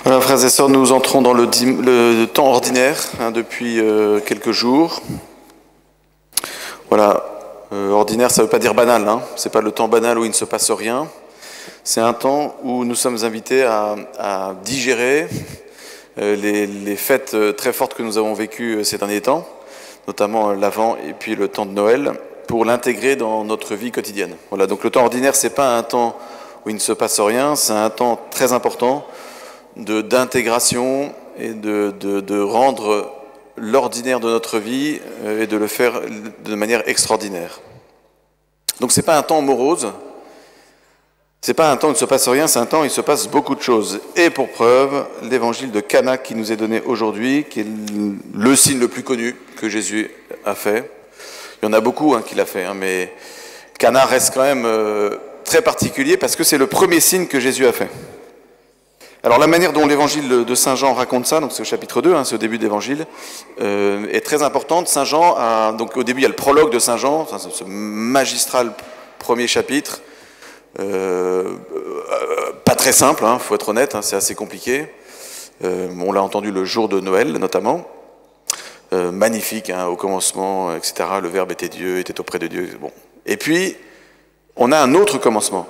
Voilà, frères et sœurs, nous entrons dans le temps ordinaire depuis quelques jours. Voilà, ordinaire, ça ne veut pas dire banal, c'est pas le temps banal où il ne se passe rien. C'est un temps où nous sommes invités à digérer les fêtes très fortes que nous avons vécues ces derniers temps, notamment l'Avent et puis le temps de Noël, pour l'intégrer dans notre vie quotidienne. Voilà, donc le temps ordinaire, c'est pas un temps où il ne se passe rien, c'est un temps très important d'intégration et de rendre l'ordinaire de notre vie et de le faire de manière extraordinaire. Donc c'est pas un temps morose, c'est pas un temps où il ne se passe rien, c'est un temps où il se passe beaucoup de choses. Et pour preuve, l'évangile de Cana qui nous est donné aujourd'hui, qui est le signe le plus connu que Jésus a fait. Il y en a beaucoup qui l'a fait, mais Cana reste quand même très particulier parce que c'est le premier signe que Jésus a fait. Alors la manière dont l'évangile de Saint Jean raconte ça, donc c'est au chapitre 2, c'est au début de l'évangile, est très importante. Saint Jean, donc au début il y a le prologue de Saint Jean, ce magistral premier chapitre, pas très simple, faut être honnête, c'est assez compliqué. On l'a entendu le jour de Noël notamment, magnifique, au commencement, etc. Le Verbe était Dieu, était auprès de Dieu. Bon. Et puis on a un autre commencement.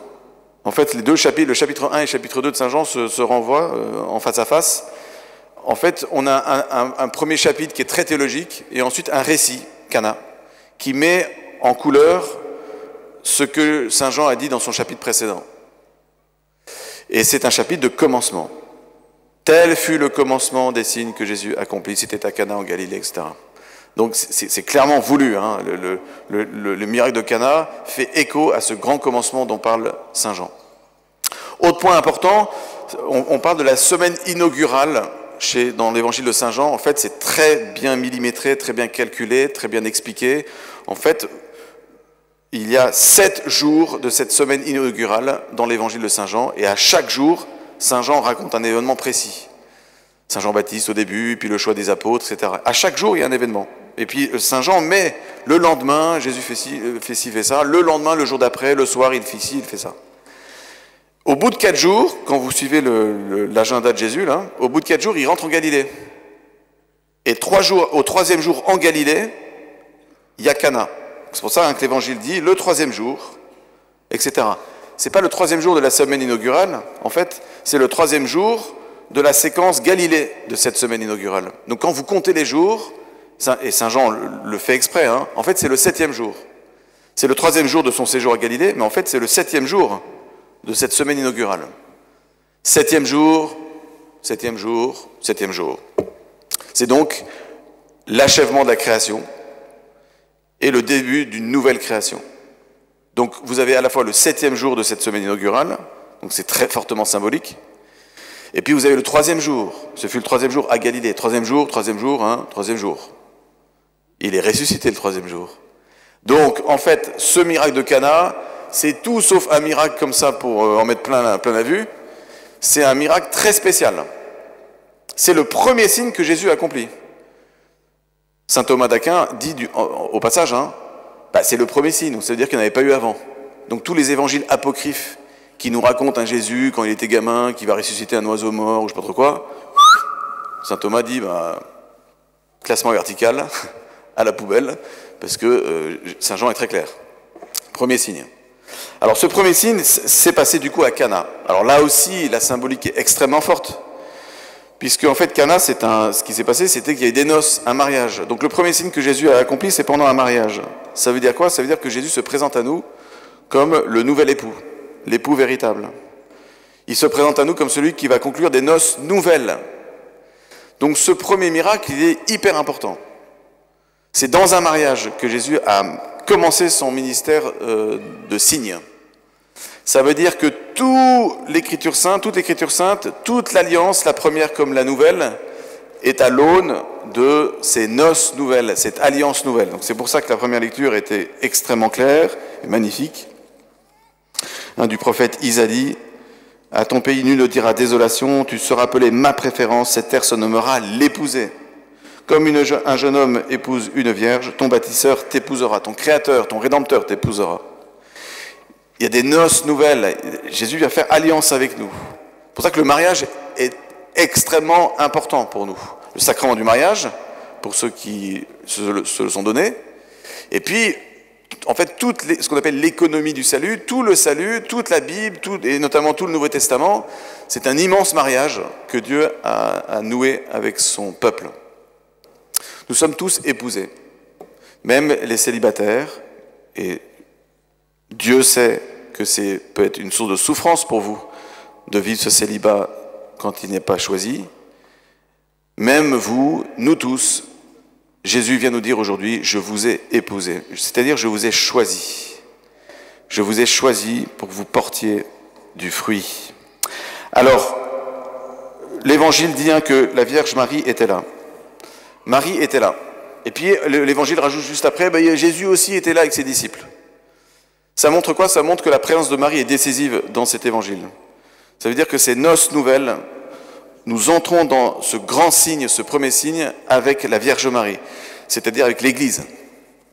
En fait, les deux chapitres, le chapitre 1 et le chapitre 2 de Saint Jean se renvoient en face à face. En fait, on a un premier chapitre qui est très théologique et ensuite un récit, Cana, qui met en couleur ce que Saint Jean a dit dans son chapitre précédent. Et c'est un chapitre de commencement. Tel fut le commencement des signes que Jésus accomplit. C'était à Cana en Galilée, etc. Donc c'est clairement voulu. Le miracle de Cana fait écho à ce grand commencement dont parle Saint Jean. Autre point important, on parle de la semaine inaugurale dans l'évangile de Saint Jean. En fait, c'est très bien millimétré, très bien calculé, très bien expliqué. En fait, il y a 7 jours de cette semaine inaugurale dans l'évangile de Saint Jean, et à chaque jour, Saint Jean raconte un événement précis. Saint Jean-Baptiste au début, puis le choix des apôtres, etc. À chaque jour, il y a un événement. Et puis Saint Jean met le lendemain, Jésus fait ci, fait ça. Le lendemain, le jour d'après, le soir, il fait ci, il fait ça. Au bout de 4 jours, quand vous suivez l'agenda de Jésus, au bout de 4 jours, il rentre en Galilée. Et au 3e jour en Galilée, il y a Cana. C'est pour ça que l'Évangile dit le 3e jour, etc. C'est pas le 3e jour de la semaine inaugurale, en fait, c'est le 3e jour de la séquence Galilée de cette semaine inaugurale. Donc quand vous comptez les jours, et Saint Jean le fait exprès, en fait c'est le 7e jour. C'est le 3e jour de son séjour à Galilée, mais en fait c'est le 7e jour de cette semaine inaugurale. 7e jour, 7e jour, 7e jour. C'est donc l'achèvement de la création et le début d'une nouvelle création. Donc vous avez à la fois le 7e jour de cette semaine inaugurale, donc c'est très fortement symbolique, et puis vous avez le 3e jour, ce fut le 3e jour à Galilée, 3e jour, 3e jour, 3e jour. Il est ressuscité le 3e jour. Donc en fait, ce miracle de Cana, c'est tout sauf un miracle comme ça pour en mettre plein la vue, c'est un miracle très spécial. C'est le premier signe que Jésus accomplit. Saint Thomas d'Aquin dit au passage, c'est le premier signe, donc ça veut dire qu'il n'y en avait pas eu avant. Donc tous les évangiles apocryphes qui nous racontent un Jésus quand il était gamin, qui va ressusciter un oiseau mort ou je sais pas trop quoi, Saint Thomas dit, classement vertical, à la poubelle, parce que Saint Jean est très clair. Premier signe. Alors ce premier signe s'est passé du coup à Cana. Alors là aussi, la symbolique est extrêmement forte. Puisque en fait Cana, ce qui s'est passé, c'était qu'il y avait des noces, un mariage. Donc le premier signe que Jésus a accompli, c'est pendant un mariage. Ça veut dire quoi? Ça veut dire que Jésus se présente à nous comme le nouvel époux, l'époux véritable. Il se présente à nous comme celui qui va conclure des noces nouvelles. Donc ce premier miracle, il est hyper important. C'est dans un mariage que Jésus a commencé son ministère de signe. Ça veut dire que toute l'Écriture sainte, toute l'Alliance, la première comme la nouvelle, est à l'aune de ces noces nouvelles, cette alliance nouvelle. Donc c'est pour ça que la première lecture était extrêmement claire et magnifique. Du prophète Isaïe, « À ton pays nul ne dira désolation, tu seras appelé ma préférence, cette terre se nommera l'épousée. Comme un jeune homme épouse une vierge, ton bâtisseur t'épousera, ton créateur, ton rédempteur t'épousera. » Il y a des noces nouvelles. Jésus vient faire alliance avec nous. C'est pour ça que le mariage est extrêmement important pour nous. Le sacrement du mariage, pour ceux qui se le sont donnés, et puis, en fait, ce qu'on appelle l'économie du salut, tout le salut, toute la Bible, et notamment tout le Nouveau Testament, c'est un immense mariage que Dieu a noué avec son peuple. Nous sommes tous épousés, même les célibataires, et Dieu sait que c'est peut être une source de souffrance pour vous de vivre ce célibat quand il n'est pas choisi. Même vous, nous tous, Jésus vient nous dire aujourd'hui, je vous ai épousé, c'est-à-dire je vous ai choisi. Je vous ai choisi pour que vous portiez du fruit. Alors, l'Évangile dit que la Vierge Marie était là. Marie était là. Et puis l'Évangile rajoute juste après, Jésus aussi était là avec ses disciples. Ça montre quoi? Ça montre que la présence de Marie est décisive dans cet Évangile. Ça veut dire que ces noces nouvelles, nous entrons dans ce grand signe, ce premier signe, avec la Vierge Marie, c'est-à-dire avec l'Église.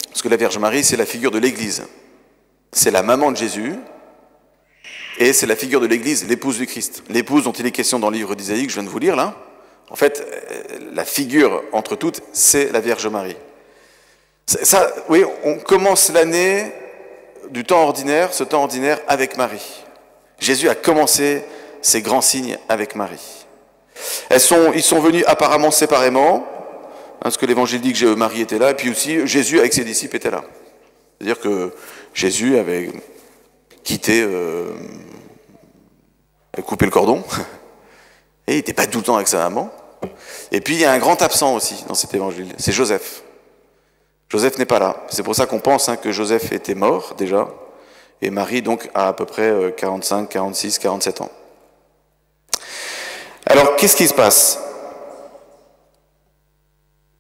Parce que la Vierge Marie, c'est la figure de l'Église. C'est la maman de Jésus, et c'est la figure de l'Église, l'épouse du Christ. L'épouse dont il est question dans le livre d'Isaïe, que je viens de vous lire là, en fait, la figure entre toutes, c'est la Vierge Marie. Ça, oui, on commence l'année du temps ordinaire, ce temps ordinaire avec Marie. Jésus a commencé ces grands signes avec Marie. Ils sont venus apparemment séparément, parce que l'Évangile dit que Marie était là, et puis aussi Jésus avec ses disciples était là. C'est-à-dire que Jésus avait quitté, avait coupé le cordon, et il n'était pas tout le temps avec sa maman. Et puis il y a un grand absent aussi dans cet Évangile, c'est Joseph. Joseph n'est pas là. C'est pour ça qu'on pense que Joseph était mort déjà, et Marie donc a à peu près 45, 46, 47 ans. Alors, qu'est-ce qui se passe?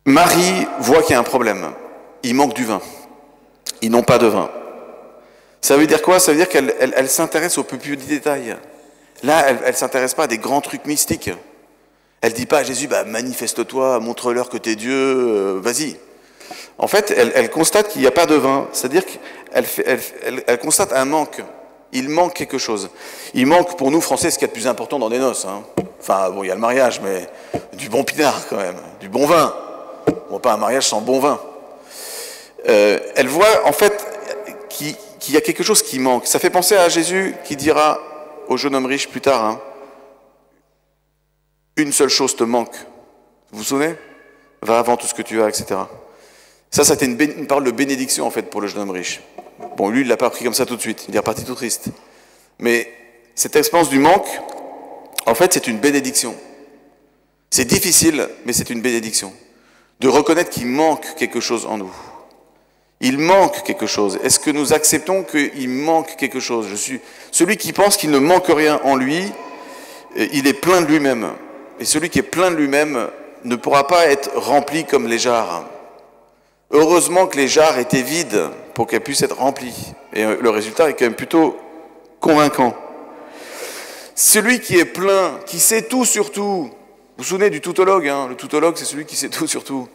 Marie voit qu'il y a un problème. Il manque du vin. Ils n'ont pas de vin. Ça veut dire quoi? Ça veut dire qu'elle s'intéresse aux plus petits détails. Là, elle ne s'intéresse pas à des grands trucs mystiques. Elle ne dit pas à Jésus, manifeste-toi, montre-leur que t'es Dieu, vas-y. En fait, elle constate qu'il n'y a pas de vin. C'est-à-dire qu'elle constate un manque. Il manque quelque chose. Il manque pour nous, Français, ce qu'il y a de plus important dans des noces. Enfin, bon, il y a le mariage, mais du bon pinard quand même, du bon vin. Bon, pas un mariage sans bon vin. Elle voit, en fait, qu'il y a quelque chose qui manque. Ça fait penser à Jésus qui dira au jeune homme riche plus tard, une seule chose te manque. Vous vous souvenez? Va avant tout ce que tu as, etc. Ça c'était une parole de bénédiction, en fait, pour le jeune homme riche. Bon, lui, il ne l'a pas pris comme ça tout de suite. Il est reparti tout triste. Mais cette expérience du manque, en fait, c'est une bénédiction. C'est difficile, mais c'est une bénédiction. De reconnaître qu'il manque quelque chose en nous. Il manque quelque chose. Est-ce que nous acceptons qu'il manque quelque chose? Celui qui pense qu'il ne manque rien en lui, il est plein de lui-même. Et celui qui est plein de lui-même ne pourra pas être rempli comme les jarres. Heureusement que les jarres étaient vides pour qu'elles puissent être remplies. Et le résultat est quand même plutôt convaincant. Celui qui est plein, qui sait tout sur tout. Vous vous souvenez du toutologue, le toutologue, c'est celui qui sait tout sur tout.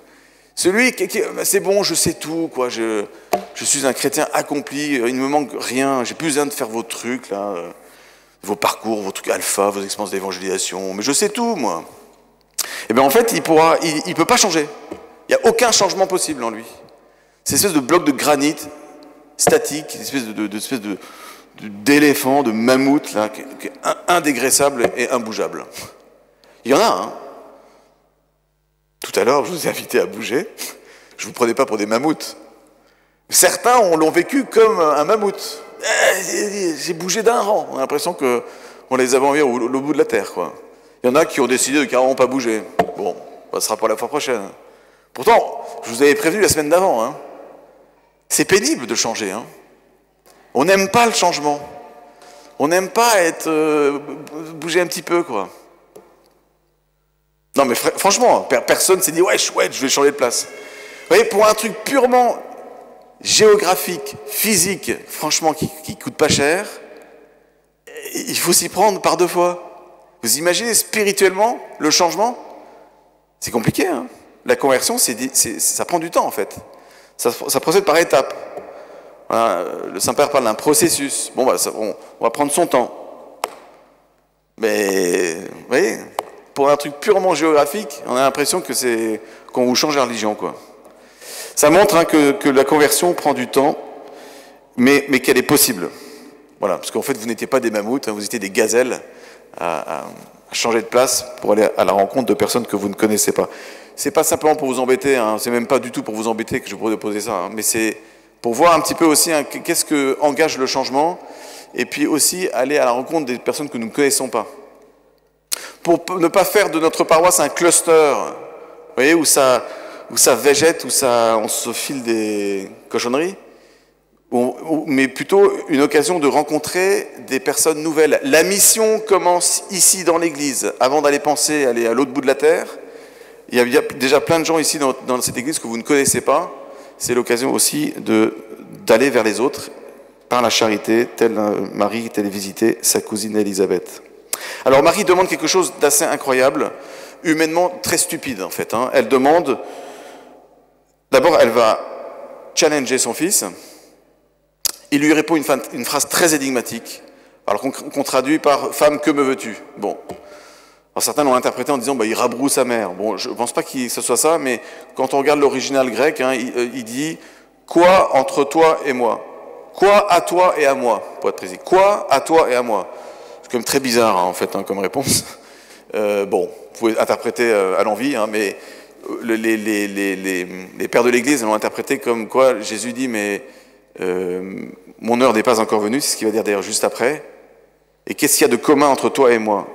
Celui qui c'est bon, je sais tout, quoi. Je suis un chrétien accompli, il ne me manque rien, j'ai plus besoin de faire vos trucs, là, vos parcours, vos trucs alpha, vos expériences d'évangélisation, mais je sais tout, moi. Et bien en fait, il peut pas changer. Il n'y a aucun changement possible en lui. C'est une espèce de bloc de granit statique, une espèce d'éléphant, de mammouth, là, qui est indégraissable et imbougeable. Il y en a, Tout à l'heure, je vous ai invité à bouger. Je ne vous prenais pas pour des mammouths. Certains l'ont vécu comme un mammouth. J'ai bougé d'un rang. On a l'impression qu'on les avait envoyés au bout de la terre, quoi. Il y en a qui ont décidé de carrément pas bouger. Bon, ça sera pour la fois prochaine. Pourtant, je vous avais prévenu la semaine d'avant. C'est pénible de changer. On n'aime pas le changement. On n'aime pas bouger un petit peu, quoi. Non, mais franchement, personne s'est dit « Ouais, chouette, je vais changer de place. » Vous voyez, pour un truc purement géographique, physique, franchement, qui coûte pas cher, il faut s'y prendre par 2 fois. Vous imaginez spirituellement le changement? C'est compliqué, La conversion, ça prend du temps, en fait. Ça procède par étapes. Voilà, le Saint-Père parle d'un processus. Bon, on va prendre son temps. Mais, vous voyez, pour un truc purement géographique, on a l'impression que c'est qu'on vous change la religion, quoi. Ça montre hein, que la conversion prend du temps, mais qu'elle est possible. Voilà, parce qu'en fait, vous n'étiez pas des mammouths, hein, vous étiez des gazelles à changer de place pour aller à la rencontre de personnes que vous ne connaissez pas. C'est pas simplement pour vous embêter, hein, c'est même pas du tout pour vous embêter que je pourrais poser ça, hein, mais c'est pour voir un petit peu aussi hein, qu'est-ce que engage le changement, et puis aussi aller à la rencontre des personnes que nous ne connaissons pas. Pour ne pas faire de notre paroisse un cluster, vous voyez, où ça végète, où on se file des cochonneries, mais plutôt une occasion de rencontrer des personnes nouvelles. La mission commence ici dans l'église, avant d'aller penser aller à l'autre bout de la terre. Il y a déjà plein de gens ici dans cette église que vous ne connaissez pas. C'est l'occasion aussi d'aller vers les autres par la charité, telle Marie est allée visiter sa cousine Élisabeth. Alors Marie demande quelque chose d'assez incroyable, humainement très stupide en fait. Hein. Elle demande, d'abord elle va challenger son fils, il lui répond une phrase très énigmatique, alors qu'on traduit par « Femme, que me veux-tu » Bon, alors certains l'ont interprété en disant bah, « Il rabroue sa mère ». Bon, je ne pense pas que ce soit ça, mais quand on regarde l'original grec, hein, il dit « Quoi entre toi et moi ?» Quoi à toi et à moi, pour être précis. Quoi à toi et à moi. C'est quand même très bizarre, hein, en fait, hein, comme réponse. Bon, vous pouvez interpréter à l'envie, hein, mais les pères de l'Église l'ont interprété comme quoi Jésus dit, mais mon heure n'est pas encore venue, c'est ce qu'il va dire d'ailleurs juste après. Et qu'est-ce qu'il y a de commun entre toi et moi?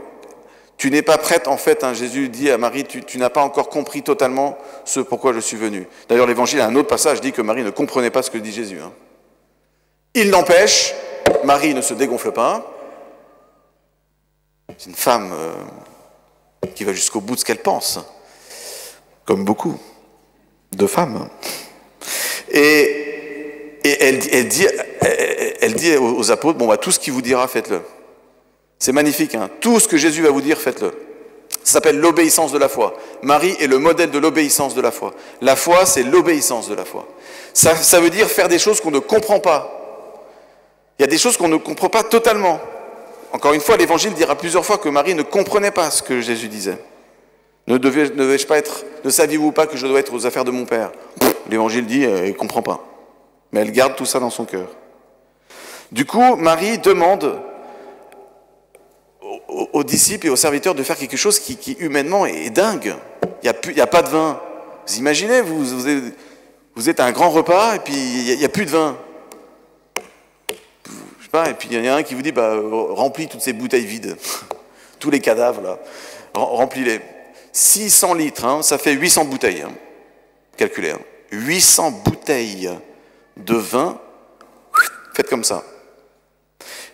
Tu n'es pas prête, en fait, hein, Jésus dit à Marie, tu n'as pas encore compris totalement ce pourquoi je suis venu. D'ailleurs, l'Évangile, a un autre passage, dit que Marie ne comprenait pas ce que dit Jésus. Hein. Il n'empêche, Marie ne se dégonfle pas. C'est une femme qui va jusqu'au bout de ce qu'elle pense, comme beaucoup de femmes. Et elle dit aux apôtres, bon, bah, tout ce qu'il vous dira, faites-le. C'est magnifique, hein. Tout ce que Jésus va vous dire, faites-le. Ça s'appelle l'obéissance de la foi. Marie est le modèle de l'obéissance de la foi. La foi, c'est l'obéissance de la foi. Ça veut dire faire des choses qu'on ne comprend pas. Il y a des choses qu'on ne comprend pas totalement. Encore une fois, l'Évangile dira plusieurs fois que Marie ne comprenait pas ce que Jésus disait. Ne saviez-vous pas que je dois être aux affaires de mon Père? L'Évangile dit, elle ne comprend pas. Mais elle garde tout ça dans son cœur. Du coup, Marie demande aux disciples et aux serviteurs de faire quelque chose qui humainement est dingue. Il n'y a pas de vin. Vous imaginez, vous êtes à un grand repas et puis il n'y a plus de vin. Je sais pas, et puis il y en a un qui vous dit, bah, remplis toutes ces bouteilles vides. Tous les cadavres, là. Remplis-les. 600 litres, hein, ça fait 800 bouteilles. Hein. Calculez. Hein. 800 bouteilles de vin, faites comme ça.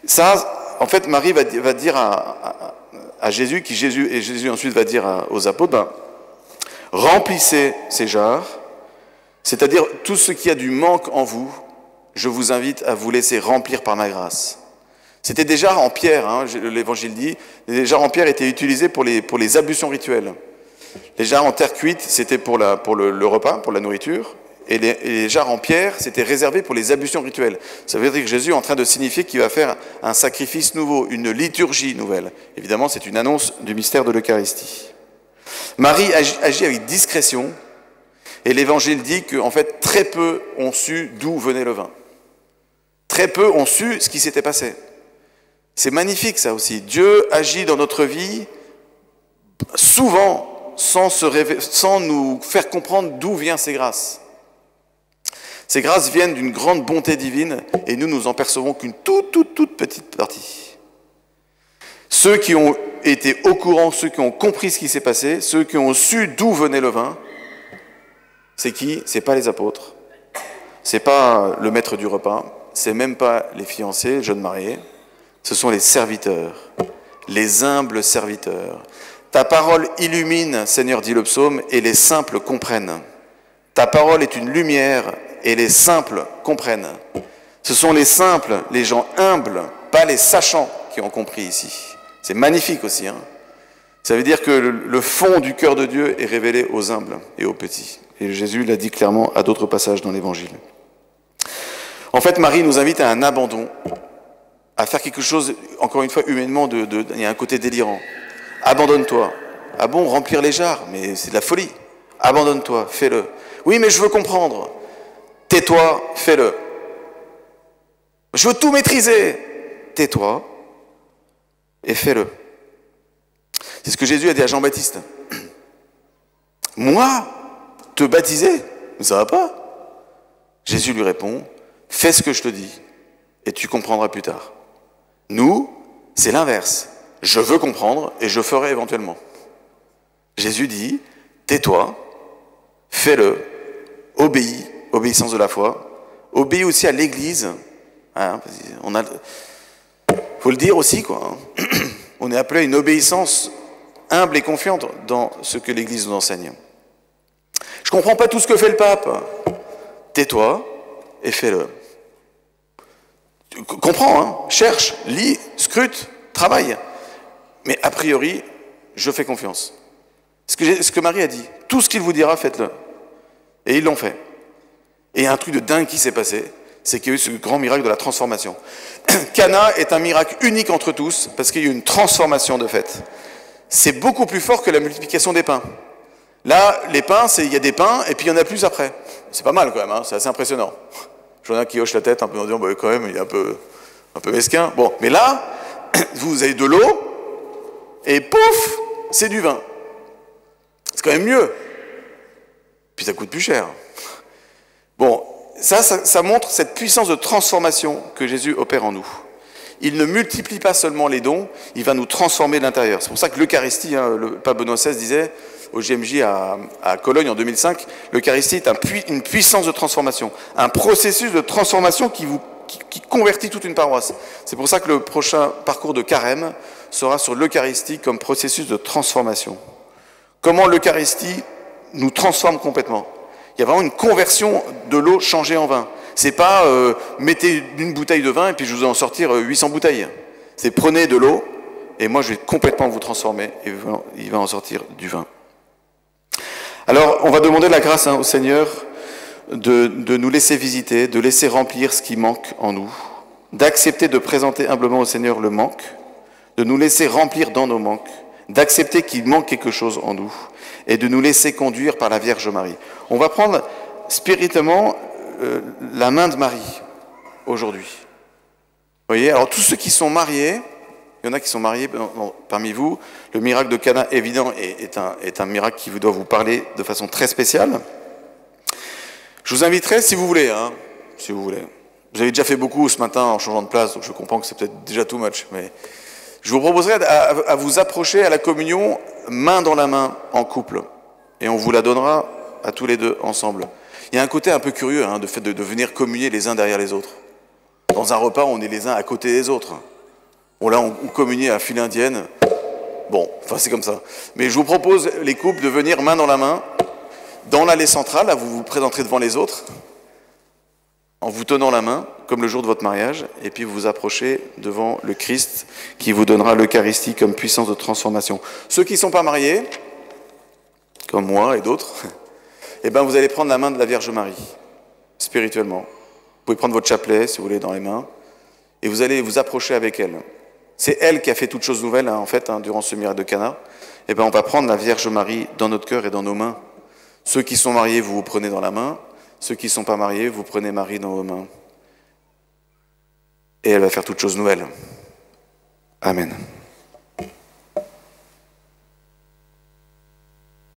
Ça, en fait, Marie va dire à Jésus, et Jésus ensuite va dire aux apôtres, ben, remplissez ces jarres, c'est-à-dire tout ce qui a du manque en vous, je vous invite à vous laisser remplir par ma grâce. C'était des jarres en pierre, hein, l'Évangile dit, les jarres en pierre étaient utilisées pour les ablutions rituelles. Les jarres en terre cuite, c'était pour le repas, pour la nourriture, et les jarres en pierre, c'était réservé pour les ablutions rituelles. Ça veut dire que Jésus est en train de signifier qu'il va faire un sacrifice nouveau, une liturgie nouvelle. Évidemment, c'est une annonce du mystère de l'Eucharistie. Marie agit avec discrétion, et l'Évangile dit qu'en fait, très peu ont su d'où venait le vin. Très peu ont su ce qui s'était passé. C'est magnifique ça aussi. Dieu agit dans notre vie souvent sans nous faire comprendre d'où viennent ces grâces. Ces grâces viennent d'une grande bonté divine et nous en percevons qu'une toute petite partie. Ceux qui ont été au courant, ceux qui ont compris ce qui s'est passé, ceux qui ont su d'où venait le vin, c'est qui? C'est pas les apôtres, c'est pas le maître du repas, c'est même pas les fiancés, jeunes mariés, ce sont les serviteurs, les humbles serviteurs. Ta parole illumine, Seigneur, dit le psaume, et les simples comprennent. Ta parole est une lumière et les simples comprennent. Ce sont les simples, les gens humbles, pas les sachants qui ont compris ici. C'est magnifique aussi. Hein. Ça veut dire que le fond du cœur de Dieu est révélé aux humbles et aux petits. Et Jésus l'a dit clairement à d'autres passages dans l'Évangile. En fait, Marie nous invite à un abandon, à faire quelque chose, encore une fois, humainement, il y a un côté délirant. Abandonne-toi. Ah bon, remplir les jarres, mais c'est de la folie. Abandonne-toi, fais-le. Oui, mais je veux comprendre. Tais-toi, fais-le. Je veux tout maîtriser. Tais-toi et fais-le. C'est ce que Jésus a dit à Jean-Baptiste. Moi, te baptiser, ça va pas. Jésus lui répond, fais ce que je te dis et tu comprendras plus tard. Nous, c'est l'inverse. Je veux comprendre et je ferai éventuellement. Jésus dit, tais-toi, fais-le, obéis, obéissance de la foi, obéis aussi à l'Église. Hein, faut le dire aussi, quoi. On est appelé à une obéissance humble et confiante dans ce que l'Église nous enseigne. Je comprends pas tout ce que fait le pape. Tais-toi et fais-le. Comprends, hein, cherche, lis, scrute, travaille. Mais a priori, je fais confiance. Ce que Marie a dit, tout ce qu'il vous dira, faites-le. Et ils l'ont fait. Et il y a un truc de dingue qui s'est passé, c'est qu'il y a eu ce grand miracle de la transformation. Cana est un miracle unique entre tous, parce qu'il y a eu une transformation de fait. C'est beaucoup plus fort que la multiplication des pains. Là, les pains, il y a des pains, et puis il y en a plus après. C'est pas mal quand même, hein, c'est assez impressionnant. J'en ai qui hoche la tête un peu en disant, bah, quand même, il est un peu mesquin. Bon, mais là, vous avez de l'eau, et pouf, c'est du vin. C'est quand même mieux. Puis ça coûte plus cher. Bon, ça montre cette puissance de transformation que Jésus opère en nous. Il ne multiplie pas seulement les dons, il va nous transformer de l'intérieur. C'est pour ça que l'Eucharistie, hein, le pape Benoît XVI disait au GMJ à Cologne en 2005, l'Eucharistie est une puissance de transformation, un processus de transformation qui convertit toute une paroisse. C'est pour ça que le prochain parcours de Carême sera sur l'Eucharistie comme processus de transformation. Comment l'Eucharistie nous transforme complètement. Il y a vraiment une conversion de l'eau changée en vin. C'est pas mettez une bouteille de vin et puis je vous en sortir 800 bouteilles. C'est prenez de l'eau et moi je vais complètement vous transformer et il va en sortir du vin. Alors on va demander la grâce au Seigneur de nous laisser visiter, de laisser remplir ce qui manque en nous, d'accepter de présenter humblement au Seigneur le manque, de nous laisser remplir dans nos manques, d'accepter qu'il manque quelque chose en nous et de nous laisser conduire par la Vierge Marie. On va prendre spirituellement la main de Marie aujourd'hui. Vous voyez, alors tous ceux qui sont mariés, il y en a qui sont mariés parmi vous, le miracle de Cana évident est un miracle qui doit vous parler de façon très spéciale. Je vous inviterai, si vous voulez, si vous voulez. Vous avez déjà fait beaucoup ce matin en changeant de place, donc je comprends que c'est peut-être déjà too much, mais je vous proposerai à vous approcher à la communion main dans la main en couple. Et on vous la donnera à tous les deux ensemble. Il y a un côté un peu curieux de fait de venir communier les uns derrière les autres. Dans un repas, on est les uns à côté des autres. Bon là, on communie à la file indienne. Bon, enfin c'est comme ça. Mais je vous propose, les couples, de venir main dans la main, dans l'allée centrale, là, vous vous présenterez devant les autres, en vous tenant la main, comme le jour de votre mariage, et puis vous vous approchez devant le Christ qui vous donnera l'Eucharistie comme puissance de transformation. Ceux qui ne sont pas mariés, comme moi et d'autres, eh ben vous allez prendre la main de la Vierge Marie, spirituellement. Vous pouvez prendre votre chapelet, si vous voulez, dans les mains, et vous allez vous approcher avec elle. C'est elle qui a fait toutes choses nouvelles, en fait, durant ce miracle de Cana. Eh ben on va prendre la Vierge Marie dans notre cœur et dans nos mains. Ceux qui sont mariés, vous vous prenez dans la main. Ceux qui ne sont pas mariés, vous prenez Marie dans vos mains. Et elle va faire toutes choses nouvelles. Amen.